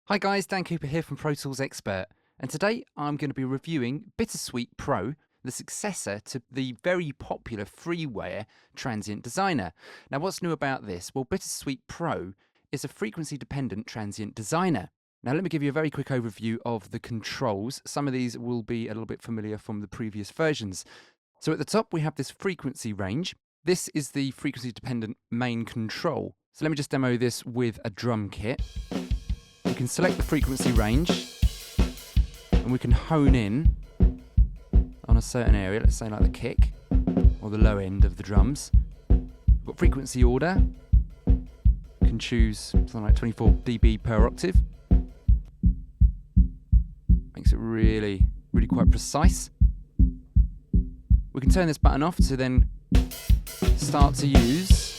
Hi guys, Dan Cooper here from Pro Tools Expert, and today I'm going to be reviewing BitterSweet Pro, the successor to the very popular freeware transient designer. Now what's new about this? Well, BitterSweet Pro is a frequency-dependent transient designer. Now let me give you a very quick overview of the controls. Some of these will be a little bit familiar from the previous versions. So at the top we have this frequency range. This is the frequency-dependent main control. So let me just demo this with a drum kit. We can select the frequency range and we can hone in on a certain area, let's say like the kick or the low end of the drums. We've got frequency order. We can choose something like 24 dB per octave. Makes it really quite precise. We can turn this button off to then start to use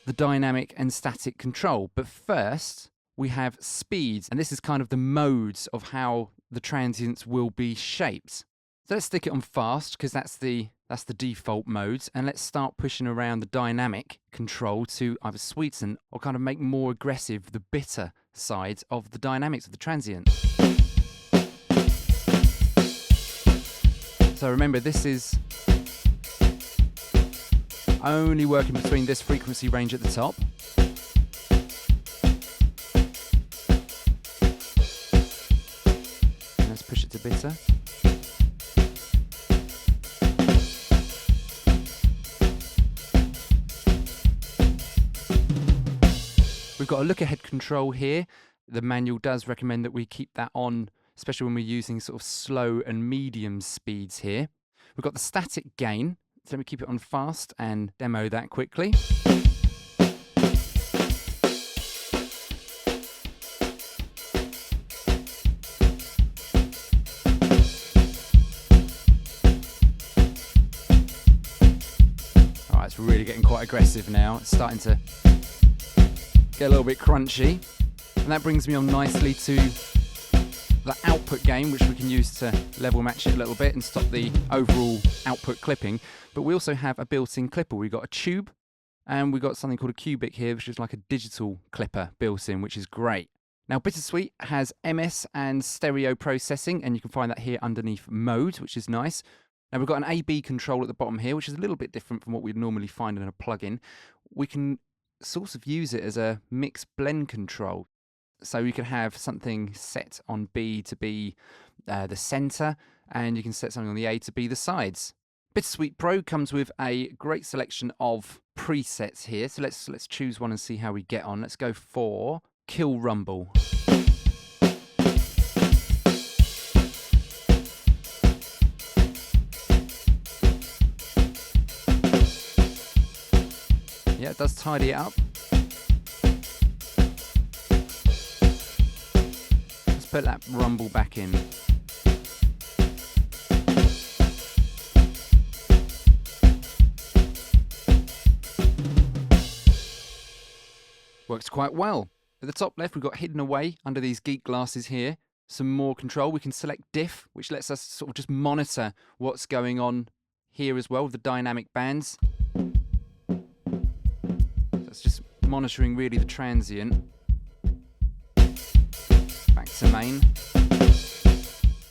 the dynamic and static control. But first, we have speeds, and this is kind of the modes of how the transients will be shaped. So let's stick it on fast, because that's the default modes, and let's start pushing around the dynamic control to either sweeten or kind of make more aggressive the bitter side of the dynamics of the transient. So remember, this is only working between this frequency range at the top. Push it to bitter. We've got a look ahead control here. The manual does recommend that we keep that on, especially when we're using sort of slow and medium speeds here. We've got the static gain. So let me keep it on fast and demo that quickly. It's really getting quite aggressive now. It's starting to get a little bit crunchy. And that brings me on nicely to the output gain, which we can use to level match it a little bit and stop the overall output clipping. But we also have a built-in clipper. We've got a tube and we've got something called a cubic here, which is like a digital clipper built in, which is great. Now BitterSweet has MS and stereo processing, and you can find that here underneath mode, which is nice. Now we've got an A/B control at the bottom here, which is a little bit different from what we'd normally find in a plugin. We can sort of use it as a mix blend control. So you can have something set on B to be the center, and you can set something on the A to be the sides. BitterSweet Pro comes with a great selection of presets here. So let's choose one and see how we get on. Let's go for Kill Rumble. Yeah, it does tidy it up. Let's put that rumble back in. Works quite well. At the top left, we've got hidden away under these geek glasses here. Some more control. We can select diff, which lets us sort of just monitor what's going on here as well with the dynamic bands. It's just monitoring really the transient. Back to main.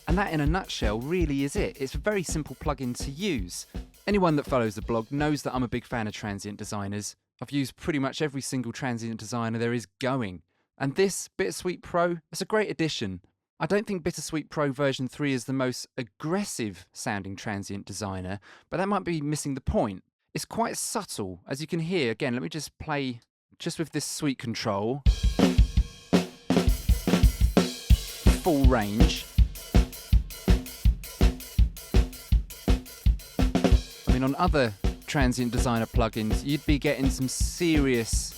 And that in a nutshell really is it. It's a very simple plugin to use. Anyone that follows the blog knows that I'm a big fan of transient designers. I've used pretty much every single transient designer there is going. And this BitterSweet Pro, it's a great addition. I don't think BitterSweet Pro version 3 is the most aggressive sounding transient designer, but that might be missing the point. It's quite subtle, as you can hear. Again, let me just play just with this sweep control. Full range. I mean, on other transient designer plugins, you'd be getting some serious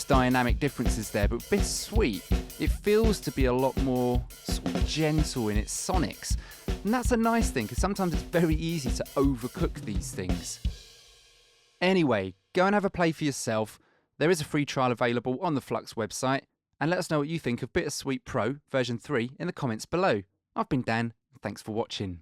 dynamic differences there, but BitterSweet, it feels to be a lot more sort of gentle in its sonics. And that's a nice thing, because sometimes it's very easy to overcook these things. Anyway, go and have a play for yourself. There is a free trial available on the Flux website, and let us know what you think of BitterSweet Pro version 3 in the comments below. I've been Dan, and thanks for watching.